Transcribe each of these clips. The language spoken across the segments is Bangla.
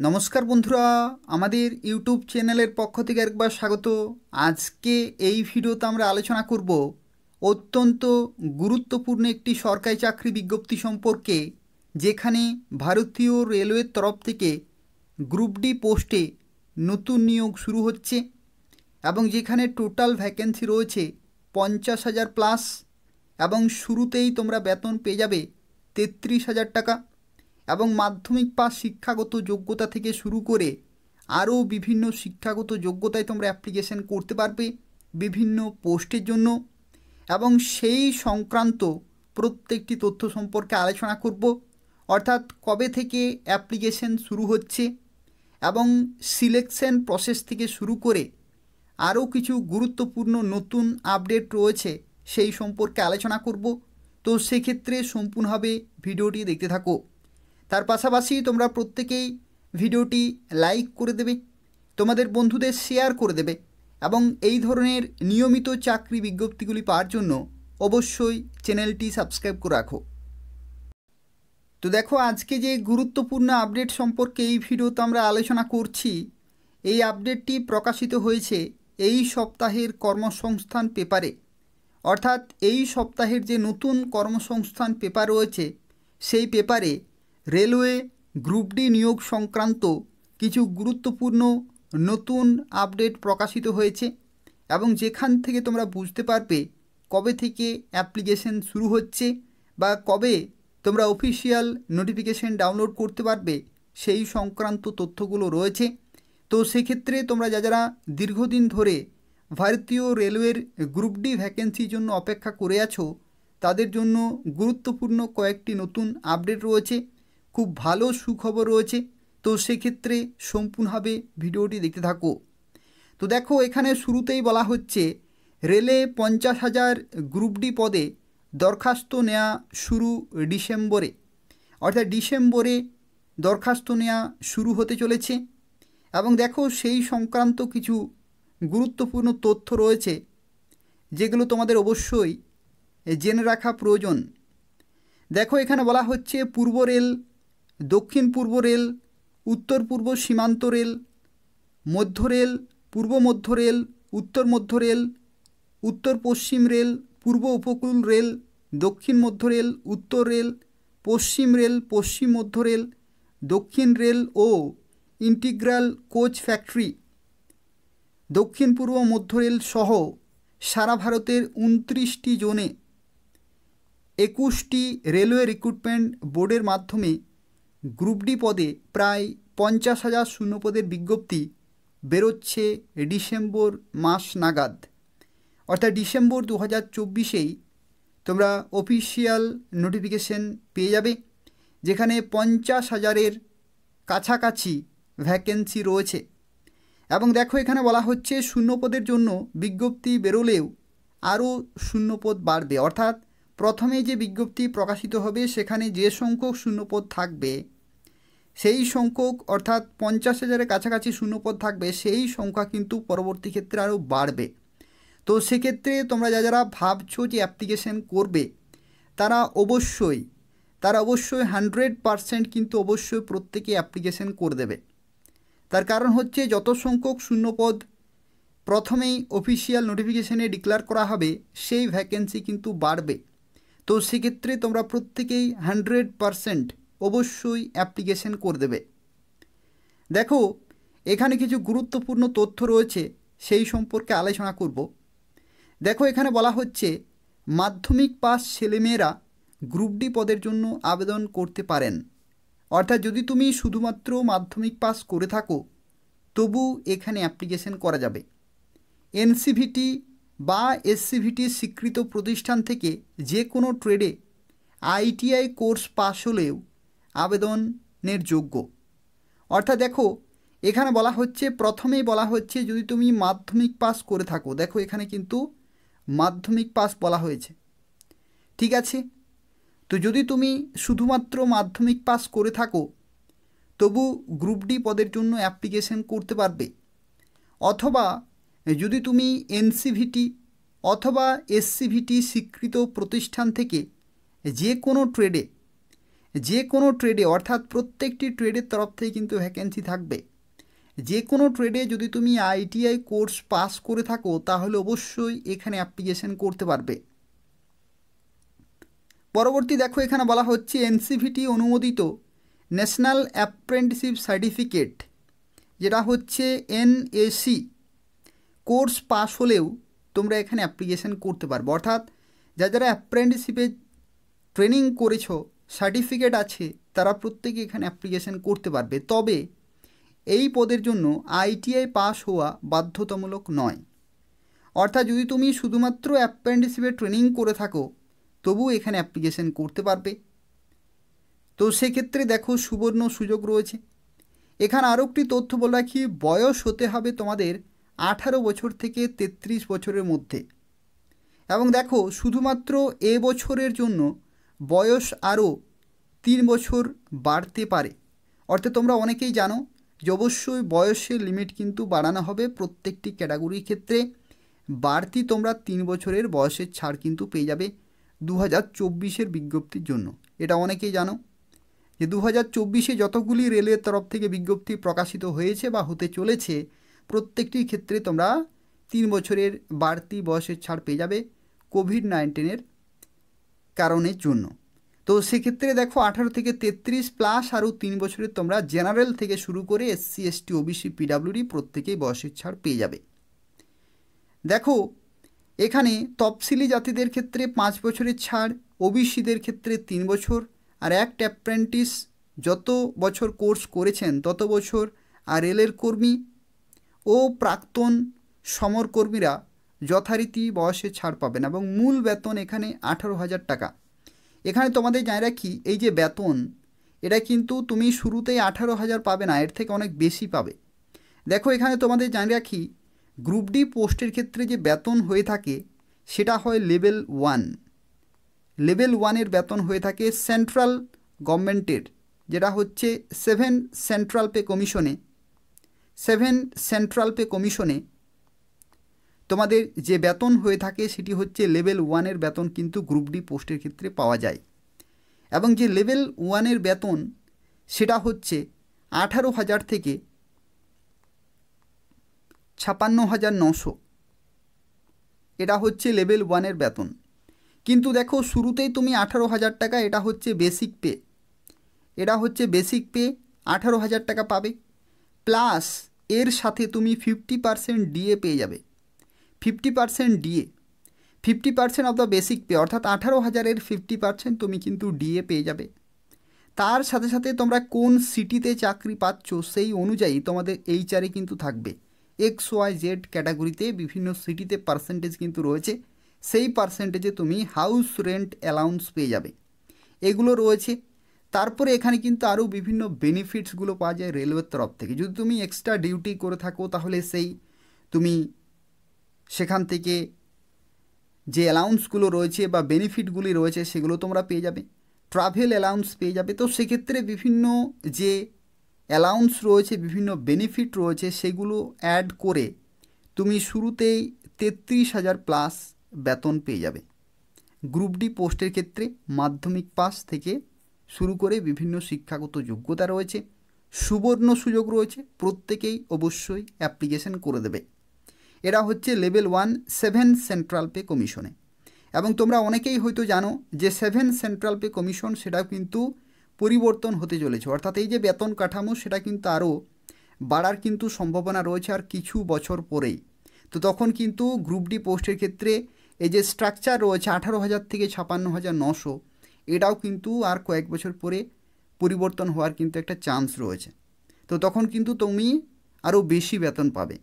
নমস্কার বন্ধুরা, আমাদের ইউটিউব চ্যানেলের পক্ষ থেকে একবার স্বাগত। আজকে এই ভিডিওতে আমরা আলোচনা করব অত্যন্ত গুরুত্বপূর্ণ একটি সরকারি চাকরি বিজ্ঞপ্তি সম্পর্কে, যেখানে ভারতীয় রেলওয়ের তরফ থেকে গ্রুপ ডি পোস্টে নতুন নিয়োগ শুরু হচ্ছে এবং যেখানে টোটাল ভ্যাকেন্সি রয়েছে 50,000 প্লাস এবং শুরুতেই তোমরা বেতন পেয়ে যাবে 33,000 টাকা এবং মাধ্যমিক পাস শিক্ষাগত যোগ্যতা থেকে শুরু করে আরও বিভিন্ন শিক্ষাগত যোগ্যতায় তোমরা অ্যাপ্লিকেশন করতে পারবে বিভিন্ন পোস্টের জন্য। এবং সেই সংক্রান্ত প্রত্যেকটি তথ্য সম্পর্কে আলোচনা করব, অর্থাৎ কবে থেকে অ্যাপ্লিকেশন শুরু হচ্ছে এবং সিলেকশন প্রসেস থেকে শুরু করে আরও কিছু গুরুত্বপূর্ণ নতুন আপডেট রয়েছে সেই সম্পর্কে আলোচনা করব। তো সেক্ষেত্রে সম্পূর্ণভাবে ভিডিওটি দেখতে থাকো। তার পাশাপাশি তোমরা প্রত্যেকেই ভিডিওটি লাইক করে দেবে, তোমাদের বন্ধুদের শেয়ার করে দেবে এবং এই ধরনের নিয়মিত চাকরি বিজ্ঞপ্তিগুলি পাওয়ার জন্য অবশ্যই চ্যানেলটি সাবস্ক্রাইব করে রাখো। তো দেখো, আজকে যে গুরুত্বপূর্ণ আপডেট সম্পর্কে এই ভিডিওতে আমরা আলোচনা করছি, এই আপডেটটি প্রকাশিত হয়েছে এই সপ্তাহের কর্মসংস্থান পেপারে। অর্থাৎ এই সপ্তাহের যে নতুন কর্মসংস্থান পেপার রয়েছে সেই পেপারে রেলওয়ে গ্রুপ ডি নিয়োগ সংক্রান্ত কিছু গুরুত্বপূর্ণ নতুন আপডেট প্রকাশিত হয়েছে এবং যেখান থেকে তোমরা বুঝতে পারবে কবে থেকে অ্যাপ্লিকেশন শুরু হচ্ছে বা কবে তোমরা অফিসিয়াল নোটিফিকেশন ডাউনলোড করতে পারবে সেই সংক্রান্ত তথ্যগুলো রয়েছে। তো সেক্ষেত্রে তোমরা যারা দীর্ঘদিন ধরে ভারতীয় রেলওয়ের গ্রুপ ডি ভ্যাকেন্সির জন্য অপেক্ষা করে আছো, তাদের জন্য গুরুত্বপূর্ণ কয়েকটি নতুন আপডেট রয়েছে, খুব ভালো সুখবর রয়েছে। তো সেক্ষেত্রে সম্পূর্ণভাবে ভিডিওটি দেখতে থাকো। তো দেখো, এখানে শুরুতেই বলা হচ্ছে রেলে 50,000 গ্রুপ ডি পদে দরখাস্ত নেওয়া শুরু ডিসেম্বরে। অর্থাৎ ডিসেম্বরে দরখাস্ত নেওয়া শুরু হতে চলেছে এবং দেখো সেই সংক্রান্ত কিছু গুরুত্বপূর্ণ তথ্য রয়েছে যেগুলো তোমাদের অবশ্যই জেনে রাখা প্রয়োজন। দেখো, এখানে বলা হচ্ছে পূর্ব রেল, দক্ষিণ পূর্ব রেল, উত্তর পূর্ব সীমান্ত রেল, মধ্য রেল, পূর্ব মধ্য রেল, উত্তর মধ্য রেল, উত্তর পশ্চিম রেল, পূর্ব উপকূল রেল, দক্ষিণ মধ্য রেল, উত্তর রেল, পশ্চিম রেল, পশ্চিম মধ্য রেল, দক্ষিণ রেল ও ইন্টিগ্রাল কোচ ফ্যাক্টরি, দক্ষিণ পূর্ব মধ্য রেল সহ সারা ভারতের 29টি জোনে 21টি রেলওয়ে রিক্রুটমেন্ট বোর্ডের মাধ্যমে গ্রুপ ডি পদে প্রায় 50,000 শূন্যপদের বিজ্ঞপ্তি বেরোচ্ছে ডিসেম্বর মাস নাগাদ। অর্থাৎ ডিসেম্বর 2024-এই তোমরা অফিসিয়াল নোটিফিকেশন পেয়ে যাবে, যেখানে 50,000-এর কাছাকাছি ভ্যাকেন্সি রয়েছে। এবং দেখো, এখানে বলা হচ্ছে শূন্যপদের জন্য বিজ্ঞপ্তি বেরোলেও আরও শূন্যপদ বাড়বে। অর্থাৎ প্রথমে যে বিজ্ঞপ্তি প্রকাশিত হবে সেখানে যে সংখ্যক শূন্যপদ থাকবে সেই সংখ্যক, অর্থাৎ 50,000-এর কাছাকাছি শূন্যপদ থাকবে, সেই সংখ্যা কিন্তু পরবর্তী ক্ষেত্রে আরও বাড়বে। তো সেক্ষেত্রে তোমরা যারা ভাবছো যে অ্যাপ্লিকেশন করবে তারা অবশ্যই 100% কিন্তু অবশ্যই প্রত্যেকে অ্যাপ্লিকেশন করে দেবে। তার কারণ হচ্ছে যত সংখ্যক শূন্যপদ প্রথমেই অফিসিয়াল নোটিফিকেশনে ডিক্লেয়ার করা হবে সেই ভ্যাকেন্সি কিন্তু বাড়বে। তো সেক্ষেত্রে তোমরা প্রত্যেকেই 100% অবশ্যই অ্যাপ্লিকেশন করে দেবে। দেখো, এখানে কিছু গুরুত্বপূর্ণ তথ্য রয়েছে সেই সম্পর্কে আলোচনা করব। দেখো, এখানে বলা হচ্ছে মাধ্যমিক পাস ছেলেমেয়েরা গ্রুপ ডি পদের জন্য আবেদন করতে পারেন। অর্থাৎ যদি তুমি শুধুমাত্র মাধ্যমিক পাস করে থাকো তবু এখানে অ্যাপ্লিকেশন করা যাবে। এনসিভিটি বা এসসিভিটি স্বীকৃত প্রতিষ্ঠান থেকে যে কোনো ট্রেডে আইটিআই কোর্স পাস হলেও আবেদনের যোগ্য। অর্থাৎ দেখো, এখানে বলা হচ্ছে, প্রথমেই বলা হচ্ছে যদি তুমি মাধ্যমিক পাস করে থাকো। দেখো, এখানে কিন্তু মাধ্যমিক পাস বলা হয়েছে, ঠিক আছে। তো যদি তুমি শুধুমাত্র মাধ্যমিক পাস করে থাকো তবু গ্রুপ ডি পদের জন্য অ্যাপ্লিকেশন করতে পারবে। অথবা যদি তুমি এনসিভিটি অথবা এসসিভিটি স্বীকৃত প্রতিষ্ঠান থেকে যে কোনো ট্রেডে যে কোনো ট্রেডে অর্থাৎ প্রত্যেকটি ট্রেডের তরফ থেকে কিন্তু ভ্যাকেন্সি থাকবে। যে কোনো ট্রেডে যদি তুমি আইটিআই কোর্স পাস করে থাকো তাহলে অবশ্যই এখানে অ্যাপ্লিকেশন করতে পারবে। পরবর্তী দেখো এখানে বলা হচ্ছে এনসিভিটি অনুমোদিত ন্যাশনাল অ্যাপ্রেন্টিসশিপ সার্টিফিকেট, যেটা হচ্ছে এনএসি কোর্স পাস হলেও তোমরা এখানে অ্যাপ্লিকেশন করতে পারবে। অর্থাৎ যারা অ্যাপ্রেন্টিসশিপে ট্রেনিং করেছো, সার্টিফিকেট আছে, তারা প্রত্যেকে এখানে অ্যাপ্লিকেশন করতে পারবে। তবে এই পদের জন্য আইটিআই পাস হওয়া বাধ্যতামূলক নয়। অর্থাৎ যদি তুমি শুধুমাত্র অ্যাপ্রেন্টিসশিপে ট্রেনিং করে থাকো তবু এখানে অ্যাপ্লিকেশন করতে পারবে। তো সেক্ষেত্রে দেখো সুবর্ণ সুযোগ রয়েছে। এখানে আরও একটি তথ্য বলে রাখি, বয়স হতে হবে তোমাদের 18 বছর থেকে 33 বছরের মধ্যে। এবং দেখো শুধুমাত্র এ বছরের জন্য বয়স আরও 3 বছর বাড়তে পারে। অর্থাৎ তোমরা অনেকেই জানো যে অবশ্যই বয়সের লিমিট কিন্তু বাড়ানো হবে প্রত্যেকটি ক্যাটাগরির ক্ষেত্রে। বাড়তি তোমরা 3 বছরের বয়সের ছাড় কিন্তু পেয়ে যাবে 2024-এর বিজ্ঞপ্তির জন্য। এটা অনেকেই জানো যে 2024-এ যতগুলি রেলের তরফ থেকে বিজ্ঞপ্তি প্রকাশিত হয়েছে বা হতে চলেছে প্রত্যেকটির ক্ষেত্রে তোমরা 3 বছরের বাড়তি বয়সের ছাড় পেয়ে যাবে কোভিড-19-এর কারণের জন্য। তো সেক্ষেত্রে দেখো 18 থেকে 33 প্লাস আরও 3 বছরের তোমরা জেনারেল থেকে শুরু করে এসসি এসটি ওবিসি পিডাব্লিউডি প্রত্যেকেই বয়সের ছাড় পেয়ে যাবে। দেখো এখানে তফসিলি জাতিদের ক্ষেত্রে 5 বছরের ছাড়, ওবিসিদের ক্ষেত্রে 3 বছর, আর অ্যাক্ট অ্যাপ্রেন্টিস যত বছর কোর্স করেছেন তত বছর, আর রেলের কর্মী ও প্রাক্তন সমরকর্মীরা যথারীতি বয়সে ছাড় পাবেন। এবং মূল বেতন এখানে 18,000 টাকা। এখানে তোমাদের জানিয়ে রাখি এই যে বেতন, এটা কিন্তু তুমি শুরুতেই 18,000 পাবে না, এর থেকে অনেক বেশি পাবে। দেখো এখানে তোমাদের জানিয়ে রাখি গ্রুপ ডি পোস্টের ক্ষেত্রে যে বেতন হয়ে থাকে সেটা হয় লেভেল 1। লেভেল 1-এর বেতন হয়ে থাকে সেন্ট্রাল গভর্নমেন্টের, যেটা হচ্ছে 7 সেন্ট্রাল পে কমিশনে তোমাদের যে বেতন হয়ে থাকে সেটি হচ্ছে লেভেল 1-এর বেতন কিন্তু গ্রুপ ডি পোস্টের ক্ষেত্রে পাওয়া যায়। এবং যে লেভেল 1-এর বেতন সেটা হচ্ছে 18,000 থেকে 56,900, এটা হচ্ছে লেভেল 1-এর বেতন। কিন্তু দেখো শুরুতেই তুমি 18,000 টাকা, এটা হচ্ছে বেসিক পে, 18,000 টাকা পাবে। প্লাস এর সাথে তুমি 50% ডিএ পেয়ে যাবে। 50% DA, 50% of the basic pay, অর্থাৎ 18,000-এর 50% তুমি কিন্তু ডিএ পেয়ে যাবে। তার সাথে সাথে তোমরা কোন সিটিতে চাকরি পাচ্ছ সেই অনুযায়ী তোমাদের এইচআরএ কিন্তু থাকবে। XYZ ক্যাটাগরিতে বিভিন্ন সিটিতে পার্সেন্টেজ কিন্তু রয়েছে, সেই পার্সেন্টেজে তুমি হাউস রেন্ট অ্যালাউন্স পেয়ে যাবে, এগুলো রয়েছে। তারপরে এখানে কিন্তু আরও বিভিন্ন বেনিফিটসগুলো পাওয়া যায় রেলওয়ের তরফ থেকে। যদি তুমি এক্সট্রা ডিউটি করে থাকো তাহলে সেই তুমি সেখান থেকে যে অ্যালাউন্সগুলো রয়েছে বা বেনিফিটগুলি রয়েছে সেগুলো তোমরা পেয়ে যাবে, ট্রাভেল অ্যালাউন্স পেয়ে যাবে। তো সেক্ষেত্রে বিভিন্ন যে অ্যালাউন্স রয়েছে, বিভিন্ন বেনিফিট রয়েছে, সেগুলো অ্যাড করে তুমি শুরুতেই 33,000 প্লাস বেতন পেয়ে যাবে। গ্রুপ ডি পোস্টের ক্ষেত্রে মাধ্যমিক পাস থেকে শুরু করে বিভিন্ন শিক্ষাগত যোগ্যতা রয়েছে, সুবর্ণ সুযোগ রয়েছে, প্রত্যেকেই অবশ্যই অ্যাপ্লিকেশন করে দেবে। এরা হচ্ছে লেভেল 1 7 সেন্ট্রাল পে কমিশনে। এবং তোমরা অনেকেই হয়তো জানো যে 7 সেন্ট্রাল পে কমিশন সেটাও কিন্তু পরিবর্তন হতে চলেছে। অর্থাৎ এই যে বেতন কাঠামো সেটা কিন্তু আরও বাড়ার কিন্তু সম্ভাবনা রয়েছে আর কিছু বছর পরেই। তো তখন কিন্তু গ্রুপ ডি পোস্টের ক্ষেত্রে এই যে স্ট্রাকচার রয়েছে 18,000 থেকে 56,900, এটাও কিন্তু আর কয়েক বছর পরে পরিবর্তন হওয়ার কিন্তু একটা চান্স রয়েছে। তো তখন কিন্তু তুমি আরও বেশি বেতন পাবে।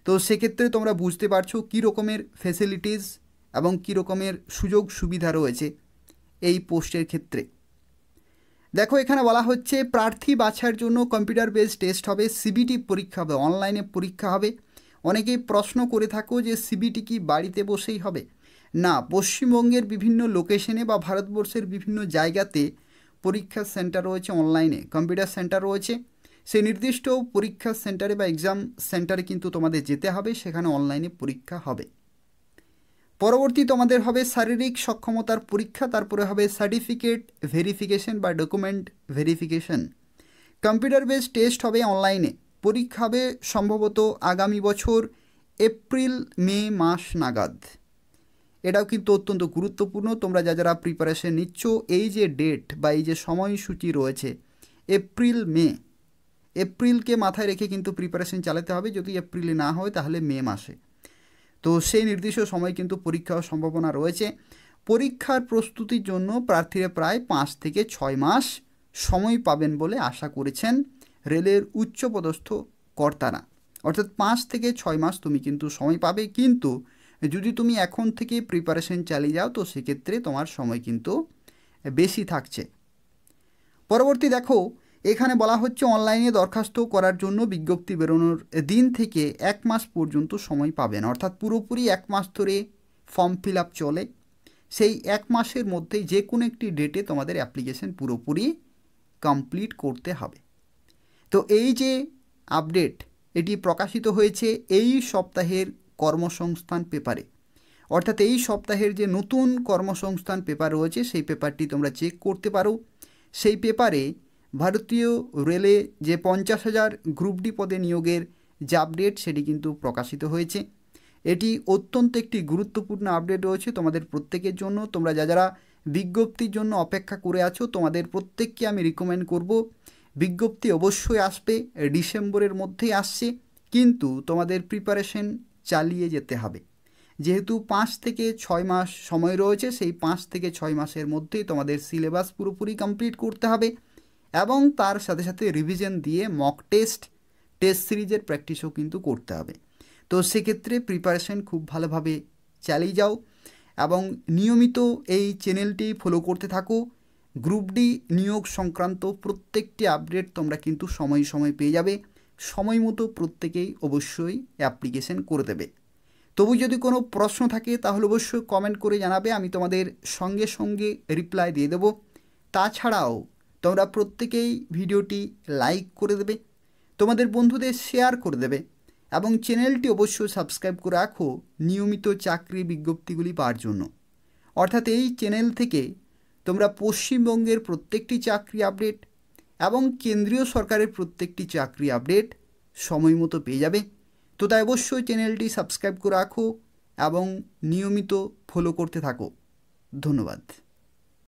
তো সেক্ষেত্রে তোমরা বুঝতে পারছো কী রকমের ফ্যাসিলিটিস এবং কী রকমের সুযোগ সুবিধা রয়েছে এই পোস্টের ক্ষেত্রে। দেখো এখানে বলা হচ্ছে প্রার্থী বাছাইয়ের জন্য কম্পিউটার বেসড টেস্ট হবে, সিবিটি পরীক্ষা হবে, অনলাইনে পরীক্ষা হবে। অনেকেই প্রশ্ন করে থাকো যে সিবিটি কি বাড়িতে বসেই হবে? না, পশ্চিমবঙ্গের বিভিন্ন লোকেশনে বা ভারতবর্ষের বিভিন্ন জায়গাতে পরীক্ষা সেন্টার রয়েছে, অনলাইনে কম্পিউটার সেন্টার রয়েছে। সেই নির্দিষ্ট পরীক্ষা সেন্টারে বা এক্সাম সেন্টারে কিন্তু তোমাদের যেতে হবে, সেখানে অনলাইনে পরীক্ষা হবে। পরবর্তী তোমাদের হবে শারীরিক সক্ষমতার পরীক্ষা, তারপরে হবে সার্টিফিকেট ভেরিফিকেশন বা document verification. Computer base test হবে অনলাইনে। পরীক্ষা হবে সম্ভবত আগামী বছর এপ্রিল মে মাস নাগাদ। এটাও কিন্তু অত্যন্ত গুরুত্বপূর্ণ। তোমরা যারা প্রিপারেশন নিচ্ছ, এই যে ডেট বা এই যে সময়সূচি রয়েছে এপ্রিলকে মাথায় রেখে কিন্তু প্রিপারেশন চালাতে হবে। যদি এপ্রিলে না হয় তাহলে মে মাসে। তো সেই নির্দিষ্ট সময় কিন্তু পরীক্ষা হওয়ার সম্ভাবনা রয়েছে। পরীক্ষার প্রস্তুতির জন্য প্রার্থীরা প্রায় 5 থেকে 6 মাস সময় পাবেন বলে আশা করেছেন রেলের উচ্চপদস্থ কর্তারা। অর্থাৎ 5 থেকে 6 মাস তুমি কিন্তু সময় পাবে, কিন্তু যদি তুমি এখন থেকে প্রিপারেশন চালিয়ে যাও তো সেক্ষেত্রে তোমার সময় কিন্তু বেশি থাকছে। পরবর্তী দেখো, এখানে বলা হচ্ছে অনলাইনে দরখাস্ত করার জন্য বিজ্ঞপ্তি বেরোনোর দিন থেকে 1 মাস পর্যন্ত সময় পাবেন। অর্থাৎ পুরোপুরি 1 মাস ধরে ফর্ম ফিল আপ চলে। সেই 1 মাসের মধ্যেই যে কোনো একটি ডেটে তোমাদের অ্যাপ্লিকেশন পুরোপুরি কমপ্লিট করতে হবে। তো এই যে আপডেট, এটি প্রকাশিত হয়েছে এই সপ্তাহের কর্মসংস্থান পেপারে। অর্থাৎ এই সপ্তাহের যে নতুন কর্মসংস্থান পেপার রয়েছে সেই পেপারটি তোমরা চেক করতে পারো। সেই পেপারে ভারতীয় রেলে যে 50,000 গ্রুপ ডি পদে নিয়োগের যে আপডেট সেটি কিন্তু প্রকাশিত হয়েছে। এটি অত্যন্ত একটি গুরুত্বপূর্ণ আপডেট রয়েছে তোমাদের প্রত্যেকের জন্য। তোমরা যারা বিজ্ঞপ্তির জন্য অপেক্ষা করে আছো তোমাদের প্রত্যেককে আমি রিকমেন্ড করব, বিজ্ঞপ্তি অবশ্যই আসবে, ডিসেম্বরের মধ্যেই আসছে, কিন্তু তোমাদের প্রিপারেশন চালিয়ে যেতে হবে। যেহেতু 5 থেকে 6 মাস সময় রয়েছে, সেই 5 থেকে 6 মাসের মধ্যেই তোমাদের সিলেবাস পুরোপুরি কমপ্লিট করতে হবে এবং তার সাথে সাথে রিভিশন দিয়ে মক টেস্ট সিরিজের প্র্যাকটিসও কিন্তু করতে হবে। তো সেক্ষেত্রে প্রিপারেশন খুব ভালোভাবে চালিয়ে যাও এবং নিয়মিত এই চ্যানেলটি ফলো করতে থাকো। গ্রুপ ডি নিয়োগ সংক্রান্ত প্রত্যেকটি আপডেট তোমরা কিন্তু সময় সময় পেয়ে যাবে। সময় মতো প্রত্যেকেই অবশ্যই অ্যাপ্লিকেশন করে দেবে। তবু যদি কোনো প্রশ্ন থাকে তাহলে অবশ্যই কমেন্ট করে জানাবে, আমি তোমাদের সঙ্গে সঙ্গে রিপ্লাই দিয়ে দেবো। তাছাড়াও তোমরা প্রত্যেকেই ভিডিওটি লাইক করে দেবে, তোমাদের বন্ধুদের শেয়ার করে দেবে এবং চ্যানেলটি অবশ্যই সাবস্ক্রাইব করে রাখো নিয়মিত চাকরি বিজ্ঞপ্তিগুলি পাওয়ার জন্য। অর্থাৎ এই চ্যানেল থেকে তোমরা পশ্চিমবঙ্গের প্রত্যেকটি চাকরি আপডেট এবং কেন্দ্রীয় সরকারের প্রত্যেকটি চাকরি আপডেট সময় মতো পেয়ে যাবে। তো তাই অবশ্যই চ্যানেলটি সাবস্ক্রাইব করে রাখো এবং নিয়মিত ফলো করতে থাকো। ধন্যবাদ।